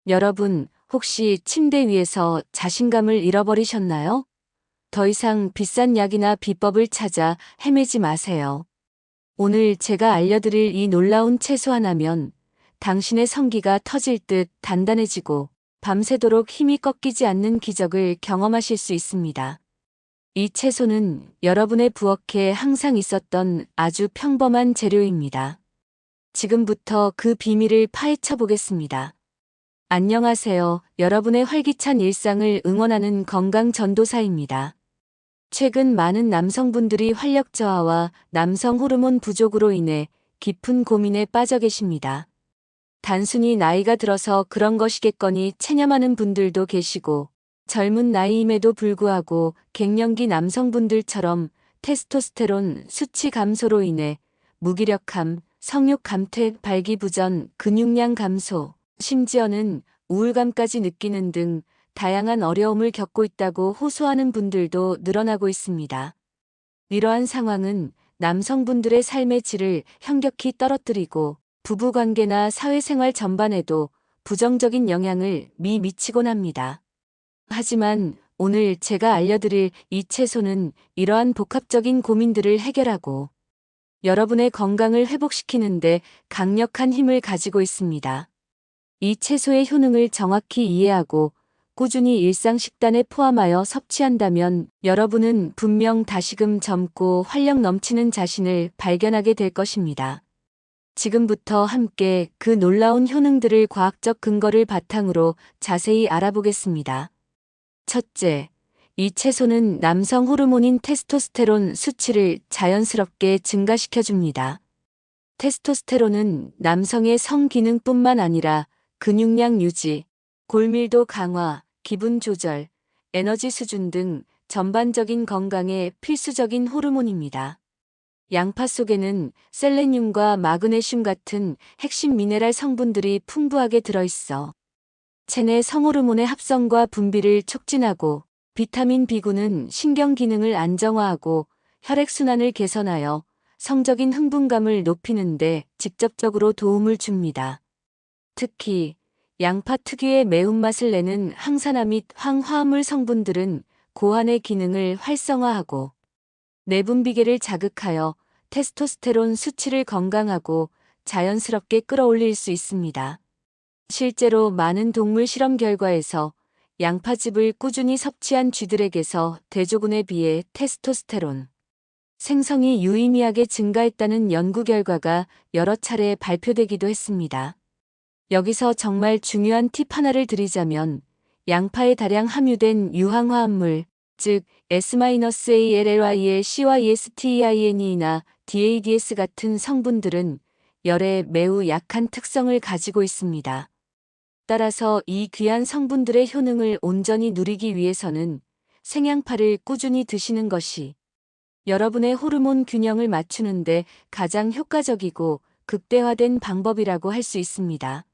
여러분, 혹시 침대 위에서 자신감을 잃어버리셨나요? 더 이상 비싼 약이나 비법을 찾아 헤매지 마세요. 오늘 제가 알려드릴 이 놀라운 채소 하나면 당신의 성기가 터질 듯 단단해지고 밤새도록 힘이 꺾이지 않는 기적을 경험하실 수 있습니다. 이 채소는 여러분의 부엌에 항상 있었던 아주 평범한 재료입니다. 지금부터 그 비밀을 파헤쳐 보겠습니다. 안녕하세요. 여러분의 활기찬 일상을 응원하는 건강 전도사입니다. 최근 많은 남성분들이 활력 저하와 남성 호르몬 부족으로 인해 깊은 고민에 빠져 계십니다. 단순히 나이가 들어서 그런 것이겠거니 체념하는 분들도 계시고, 젊은 나이임에도 불구하고 갱년기 남성분들처럼 테스토스테론 수치 감소로 인해 무기력함, 성욕 감퇴, 발기부전, 근육량 감소, 심지어는 우울감까지 느끼는 등 다양한 어려움을 겪고 있다고 호소하는 분들도 늘어나고 있습니다. 이러한 상황은 남성분들의 삶의 질을 현격히 떨어뜨리고 부부관계나 사회생활 전반에도 부정적인 영향을 미치곤 합니다. 하지만 오늘 제가 알려드릴 이 채소는 이러한 복합적인 고민들을 해결하고 여러분의 건강을 회복시키는데 강력한 힘을 가지고 있습니다. 이 채소의 효능을 정확히 이해하고 꾸준히 일상 식단에 포함하여 섭취한다면 여러분은 분명 다시금 젊고 활력 넘치는 자신을 발견하게 될 것입니다. 지금부터 함께 그 놀라운 효능들을 과학적 근거를 바탕으로 자세히 알아보겠습니다. 첫째, 이 채소는 남성 호르몬인 테스토스테론 수치를 자연스럽게 증가시켜줍니다. 테스토스테론은 남성의 성기능뿐만 아니라 근육량 유지, 골밀도 강화, 기분 조절, 에너지 수준 등 전반적인 건강에 필수적인 호르몬입니다. 양파 속에는 셀레늄과 마그네슘 같은 핵심 미네랄 성분들이 풍부하게 들어있어 체내 성호르몬의 합성과 분비를 촉진하고 비타민 B9는 신경 기능을 안정화하고 혈액순환을 개선하여 성적인 흥분감을 높이는 데 직접적으로 도움을 줍니다. 특히 양파 특유의 매운맛을 내는 항산화 및 황화합물 성분들은 고환의 기능을 활성화하고 내분비계를 자극하여 테스토스테론 수치를 건강하고 자연스럽게 끌어올릴 수 있습니다. 실제로 많은 동물 실험 결과에서 양파즙을 꾸준히 섭취한 쥐들에게서 대조군에 비해 테스토스테론 생성이 유의미하게 증가했다는 연구 결과가 여러 차례 발표되기도 했습니다. 여기서 정말 중요한 팁 하나를 드리자면 양파에 다량 함유된 유황화합물, 즉 S-ALLY의 CYSTEINE나 DADS 같은 성분들은 열에 매우 약한 특성을 가지고 있습니다. 따라서 이 귀한 성분들의 효능을 온전히 누리기 위해서는 생양파를 꾸준히 드시는 것이 여러분의 호르몬 균형을 맞추는데 가장 효과적이고 극대화된 방법이라고 할 수 있습니다.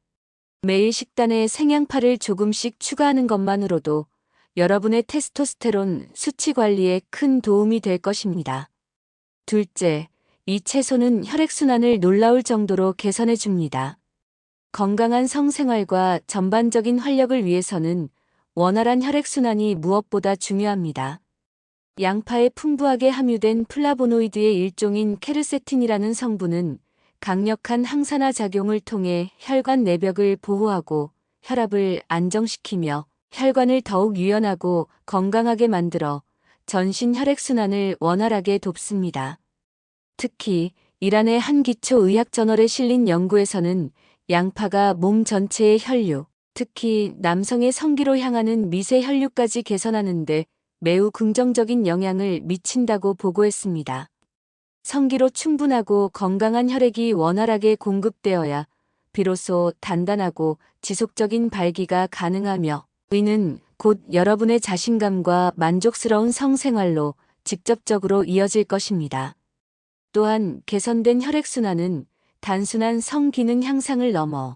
매일 식단에 생양파를 조금씩 추가하는 것만으로도 여러분의 테스토스테론 수치 관리에 큰 도움이 될 것입니다. 둘째, 이 채소는 혈액순환을 놀라울 정도로 개선해 줍니다. 건강한 성생활과 전반적인 활력을 위해서는 원활한 혈액순환이 무엇보다 중요합니다. 양파에 풍부하게 함유된 플라보노이드의 일종인 케르세틴이라는 성분은 강력한 항산화 작용을 통해 혈관 내벽을 보호하고 혈압을 안정시키며 혈관을 더욱 유연하고 건강하게 만들어 전신 혈액순환을 원활하게 돕습니다. 특히 이란의 한 기초 의학 저널에 실린 연구에서는 양파가 몸 전체의 혈류, 특히 남성의 성기로 향하는 미세 혈류까지 개선하는 데 매우 긍정적인 영향을 미친다고 보고했습니다. 성기로 충분하고 건강한 혈액이 원활하게 공급되어야 비로소 단단하고 지속적인 발기가 가능하며 이는 곧 여러분의 자신감과 만족스러운 성생활로 직접적으로 이어질 것입니다. 또한 개선된 혈액순환은 단순한 성기능 향상을 넘어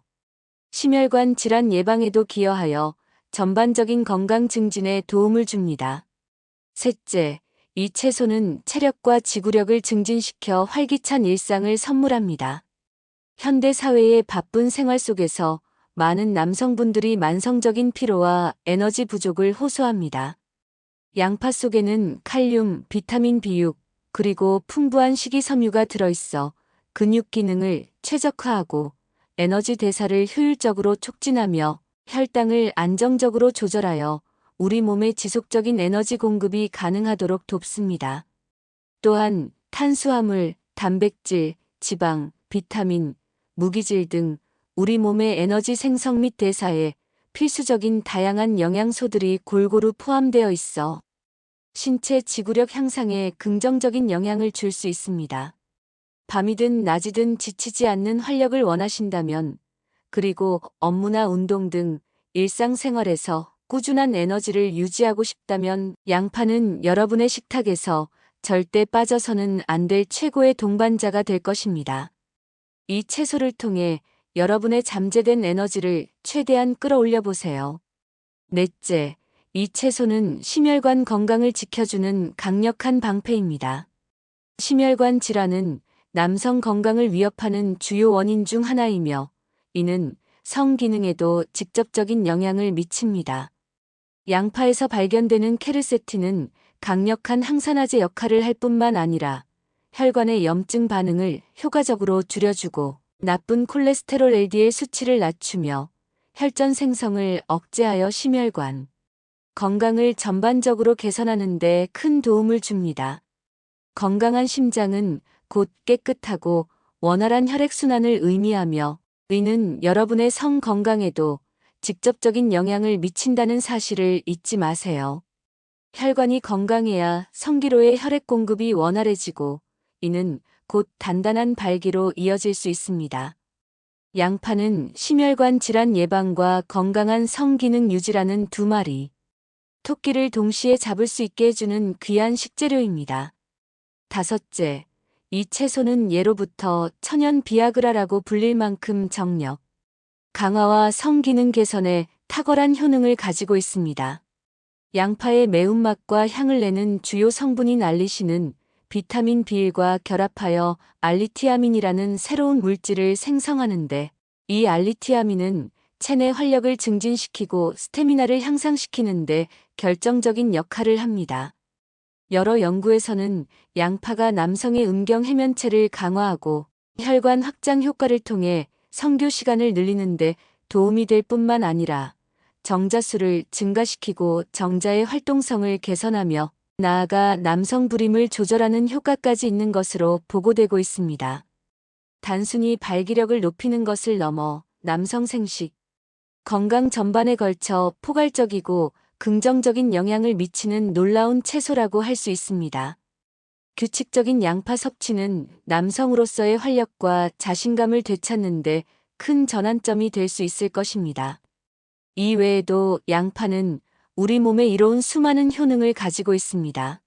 심혈관 질환 예방에도 기여하여 전반적인 건강 증진에 도움을 줍니다. 셋째, 이 채소는 체력과 지구력을 증진시켜 활기찬 일상을 선물합니다. 현대 사회의 바쁜 생활 속에서 많은 남성분들이 만성적인 피로와 에너지 부족을 호소합니다. 양파 속에는 칼륨, 비타민 B6, 그리고 풍부한 식이섬유가 들어있어 근육 기능을 최적화하고 에너지 대사를 효율적으로 촉진하며 혈당을 안정적으로 조절하여 우리 몸에 지속적인 에너지 공급이 가능하도록 돕습니다. 또한 탄수화물, 단백질, 지방, 비타민, 무기질 등 우리 몸의 에너지 생성 및 대사에 필수적인 다양한 영양소들이 골고루 포함되어 있어 신체 지구력 향상에 긍정적인 영향을 줄 수 있습니다. 밤이든 낮이든 지치지 않는 활력을 원하신다면, 그리고 업무나 운동 등 일상생활에서 꾸준한 에너지를 유지하고 싶다면 양파는 여러분의 식탁에서 절대 빠져서는 안 될 최고의 동반자가 될 것입니다. 이 채소를 통해 여러분의 잠재된 에너지를 최대한 끌어올려 보세요. 넷째, 이 채소는 심혈관 건강을 지켜주는 강력한 방패입니다. 심혈관 질환은 남성 건강을 위협하는 주요 원인 중 하나이며, 이는 성 기능에도 직접적인 영향을 미칩니다. 양파에서 발견되는 케르세틴은 강력한 항산화제 역할을 할 뿐만 아니라 혈관의 염증 반응을 효과적으로 줄여주고 나쁜 콜레스테롤 LDL 수치를 낮추며 혈전 생성을 억제하여 심혈관 건강을 전반적으로 개선하는 데 큰 도움을 줍니다. 건강한 심장은 곧 깨끗하고 원활한 혈액순환을 의미하며, 이는 여러분의 성 건강에도 직접적인 영향을 미친다는 사실을 잊지 마세요. 혈관이 건강해야 성기로의 혈액 공급이 원활해지고, 이는 곧 단단한 발기로 이어질 수 있습니다. 양파는 심혈관 질환 예방과 건강한 성 기능 유지라는 두 마리 토끼를 동시에 잡을 수 있게 해주는 귀한 식재료입니다. 다섯째, 이 채소는 예로부터 천연 비아그라라고 불릴 만큼 정력, 강화와 성 기능 개선에 탁월한 효능을 가지고 있습니다. 양파의 매운맛과 향을 내는 주요 성분인 알리신은 비타민 B1과 결합하여 알리티아민이라는 새로운 물질을 생성하는데, 이 알리티아민은 체내 활력을 증진시키고 스태미나를 향상시키는데 결정적인 역할을 합니다. 여러 연구에서는 양파가 남성의 음경 해면체를 강화하고 혈관 확장 효과를 통해 성교 시간을 늘리는데 도움이 될 뿐만 아니라 정자수를 증가시키고 정자의 활동성을 개선하며 나아가 남성 불임을 조절하는 효과까지 있는 것으로 보고되고 있습니다. 단순히 발기력을 높이는 것을 넘어 남성 생식, 건강 전반에 걸쳐 포괄적이고 긍정적인 영향을 미치는 놀라운 채소라고 할 수 있습니다. 규칙적인 양파 섭취는 남성으로서의 활력과 자신감을 되찾는데 큰 전환점이 될 수 있을 것입니다. 이 외에도 양파는 우리 몸에 이로운 수많은 효능을 가지고 있습니다.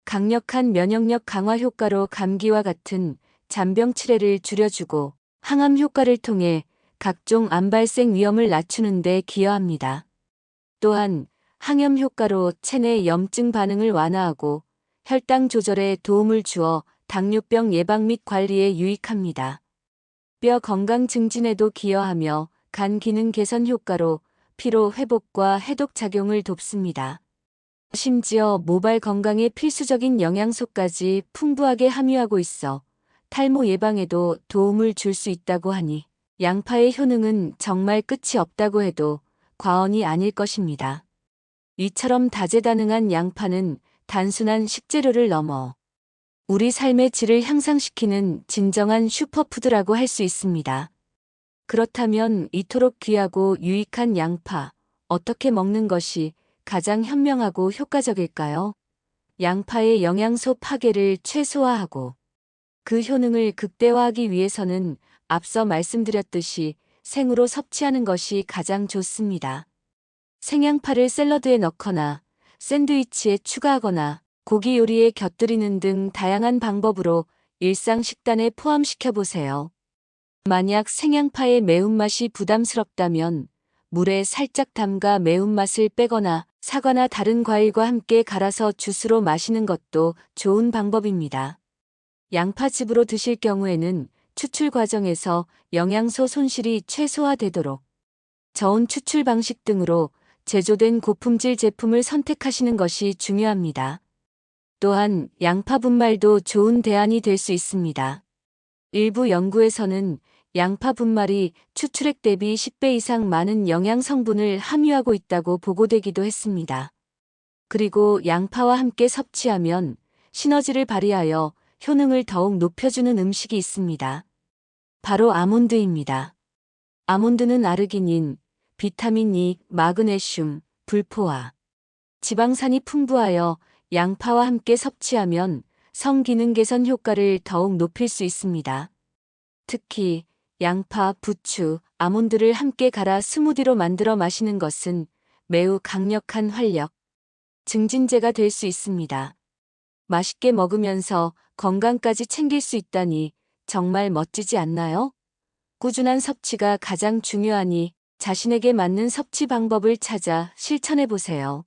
강력한 면역력 강화 효과로 감기와 같은 잔병 치레를 줄여주고 항암 효과를 통해 각종 암 발생 위험을 낮추는 데 기여합니다. 또한 항염 효과로 체내 염증 반응을 완화하고 혈당 조절에 도움을 주어 당뇨병 예방 및 관리에 유익합니다. 뼈 건강 증진에도 기여하며 간 기능 개선 효과로 피로 회복과 해독 작용을 돕습니다. 심지어 모발 건강에 필수적인 영양소까지 풍부하게 함유하고 있어 탈모 예방에도 도움을 줄 수 있다고 하니 양파의 효능은 정말 끝이 없다고 해도 과언이 아닐 것입니다. 이처럼 다재다능한 양파는 단순한 식재료를 넘어 우리 삶의 질을 향상시키는 진정한 슈퍼푸드라고 할 수 있습니다. 그렇다면 이토록 귀하고 유익한 양파, 어떻게 먹는 것이 가장 현명하고 효과적일까요? 양파의 영양소 파괴를 최소화하고 그 효능을 극대화하기 위해서는 앞서 말씀드렸듯이 생으로 섭취하는 것이 가장 좋습니다. 생양파를 샐러드에 넣거나 샌드위치에 추가하거나 고기 요리에 곁들이는 등 다양한 방법으로 일상 식단에 포함시켜 보세요. 만약 생양파의 매운맛이 부담스럽다면 물에 살짝 담가 매운맛을 빼거나 사과나 다른 과일과 함께 갈아서 주스로 마시는 것도 좋은 방법입니다. 양파즙으로 드실 경우에는 추출 과정에서 영양소 손실이 최소화되도록 저온 추출 방식 등으로 제조된 고품질 제품을 선택하시는 것이 중요합니다. 또한 양파 분말도 좋은 대안이 될 수 있습니다. 일부 연구에서는 양파 분말이 추출액 대비 10배 이상 많은 영양 성분을 함유하고 있다고 보고되기도 했습니다. 그리고 양파와 함께 섭취하면 시너지를 발휘하여 효능을 더욱 높여주는 음식이 있습니다. 바로 아몬드입니다. 아몬드는 아르기닌, 비타민 E, 마그네슘, 불포화, 지방산이 풍부하여 양파와 함께 섭취하면 성기능 개선 효과를 더욱 높일 수 있습니다. 특히 양파, 부추, 아몬드를 함께 갈아 스무디로 만들어 마시는 것은 매우 강력한 활력, 증진제가 될 수 있습니다. 맛있게 먹으면서 건강까지 챙길 수 있다니 정말 멋지지 않나요? 꾸준한 섭취가 가장 중요하니 자신에게 맞는 섭취 방법을 찾아 실천해 보세요.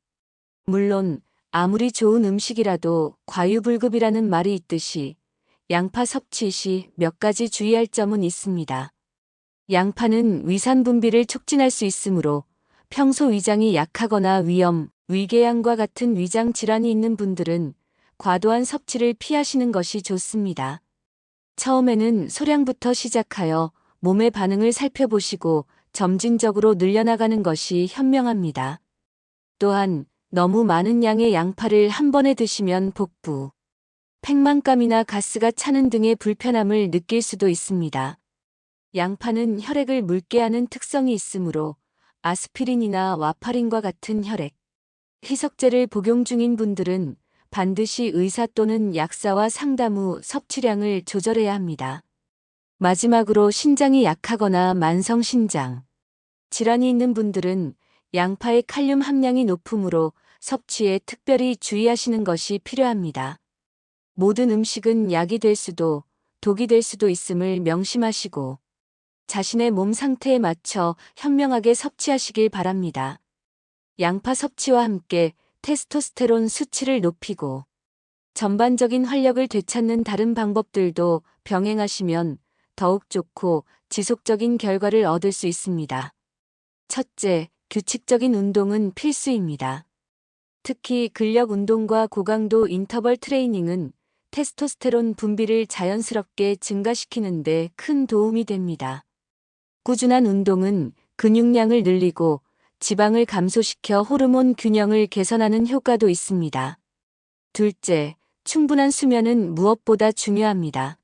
물론 아무리 좋은 음식이라도 과유불급이라는 말이 있듯이 양파 섭취 시 몇 가지 주의할 점은 있습니다. 양파는 위산 분비를 촉진할 수 있으므로 평소 위장이 약하거나 위염, 위궤양과 같은 위장 질환이 있는 분들은 과도한 섭취를 피하시는 것이 좋습니다. 처음에는 소량부터 시작하여 몸의 반응을 살펴보시고 점진적으로 늘려나가는 것이 현명합니다. 또한 너무 많은 양의 양파를 한 번에 드시면 복부, 팽만감이나 가스가 차는 등의 불편함을 느낄 수도 있습니다. 양파는 혈액을 묽게 하는 특성이 있으므로 아스피린이나 와파린과 같은 혈액, 희석제를 복용 중인 분들은 반드시 의사 또는 약사와 상담 후 섭취량을 조절해야 합니다. 마지막으로 신장이 약하거나 만성 신장 질환이 있는 분들은 양파의 칼륨 함량이 높으므로 섭취에 특별히 주의하시는 것이 필요합니다. 모든 음식은 약이 될 수도 독이 될 수도 있음을 명심하시고 자신의 몸 상태에 맞춰 현명하게 섭취하시길 바랍니다. 양파 섭취와 함께 테스토스테론 수치를 높이고 전반적인 활력을 되찾는 다른 방법들도 병행하시면 더욱 좋고 지속적인 결과를 얻을 수 있습니다. 첫째, 규칙적인 운동은 필수입니다. 특히 근력 운동과 고강도 인터벌 트레이닝은 테스토스테론 분비를 자연스럽게 증가시키는 데 큰 도움이 됩니다. 꾸준한 운동은 근육량을 늘리고 지방을 감소시켜 호르몬 균형을 개선하는 효과도 있습니다. 둘째, 충분한 수면은 무엇보다 중요합니다.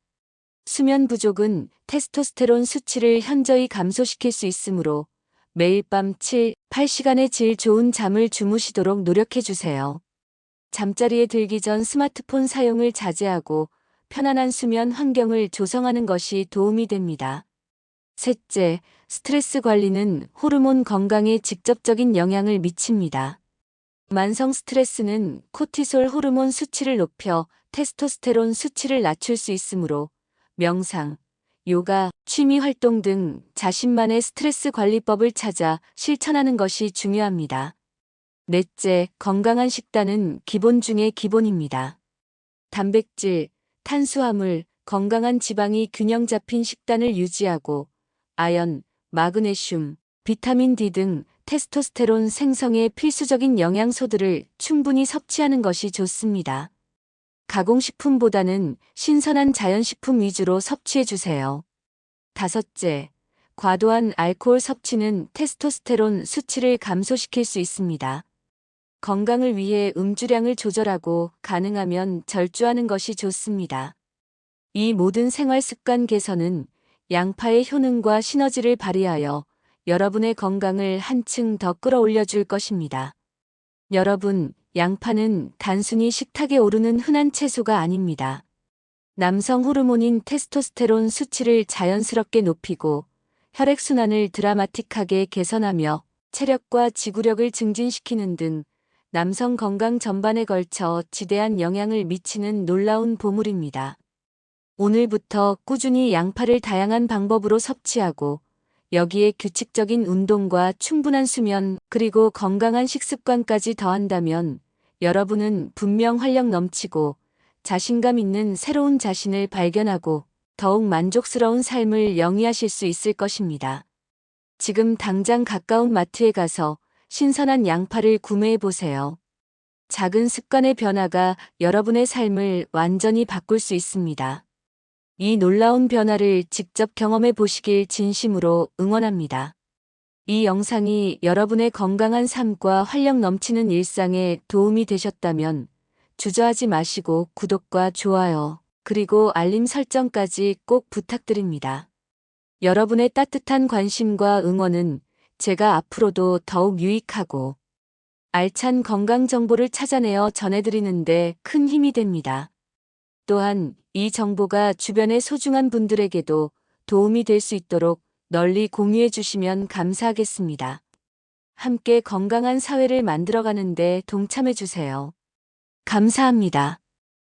수면 부족은 테스토스테론 수치를 현저히 감소시킬 수 있으므로 매일 밤 7, 8시간의 질 좋은 잠을 주무시도록 노력해 주세요. 잠자리에 들기 전 스마트폰 사용을 자제하고 편안한 수면 환경을 조성하는 것이 도움이 됩니다. 셋째, 스트레스 관리는 호르몬 건강에 직접적인 영향을 미칩니다. 만성 스트레스는 코티솔 호르몬 수치를 높여 테스토스테론 수치를 낮출 수 있으므로 명상, 요가, 취미 활동 등 자신만의 스트레스 관리법을 찾아 실천하는 것이 중요합니다. 넷째, 건강한 식단은 기본 중의 기본입니다. 단백질, 탄수화물, 건강한 지방이 균형 잡힌 식단을 유지하고 아연, 마그네슘, 비타민 D 등 테스토스테론 생성에 필수적인 영양소들을 충분히 섭취하는 것이 좋습니다. 가공식품보다는 신선한 자연식품 위주로 섭취해 주세요. 다섯째, 과도한 알코올 섭취는 테스토스테론 수치를 감소시킬 수 있습니다. 건강을 위해 음주량을 조절하고 가능하면 절주하는 것이 좋습니다. 이 모든 생활 습관 개선은 양파의 효능과 시너지를 발휘하여 여러분의 건강을 한층 더 끌어올려 줄 것입니다. 여러분, 양파는 단순히 식탁에 오르는 흔한 채소가 아닙니다. 남성 호르몬인 테스토스테론 수치를 자연스럽게 높이고 혈액순환을 드라마틱하게 개선하며 체력과 지구력을 증진시키는 등 남성 건강 전반에 걸쳐 지대한 영향을 미치는 놀라운 보물입니다. 오늘부터 꾸준히 양파를 다양한 방법으로 섭취하고 여기에 규칙적인 운동과 충분한 수면 그리고 건강한 식습관까지 더한다면 여러분은 분명 활력 넘치고 자신감 있는 새로운 자신을 발견하고 더욱 만족스러운 삶을 영위하실 수 있을 것입니다. 지금 당장 가까운 마트에 가서 신선한 양파를 구매해 보세요. 작은 습관의 변화가 여러분의 삶을 완전히 바꿀 수 있습니다. 이 놀라운 변화를 직접 경험해 보시길 진심으로 응원합니다. 이 영상이 여러분의 건강한 삶과 활력 넘치는 일상에 도움이 되셨다면 주저하지 마시고 구독과 좋아요, 그리고 알림 설정까지 꼭 부탁드립니다. 여러분의 따뜻한 관심과 응원은 제가 앞으로도 더욱 유익하고 알찬 건강 정보를 찾아내어 전해드리는데 큰 힘이 됩니다. 또한 이 정보가 주변의 소중한 분들에게도 도움이 될 수 있도록 널리 공유해 주시면 감사하겠습니다. 함께 건강한 사회를 만들어가는 데 동참해 주세요. 감사합니다.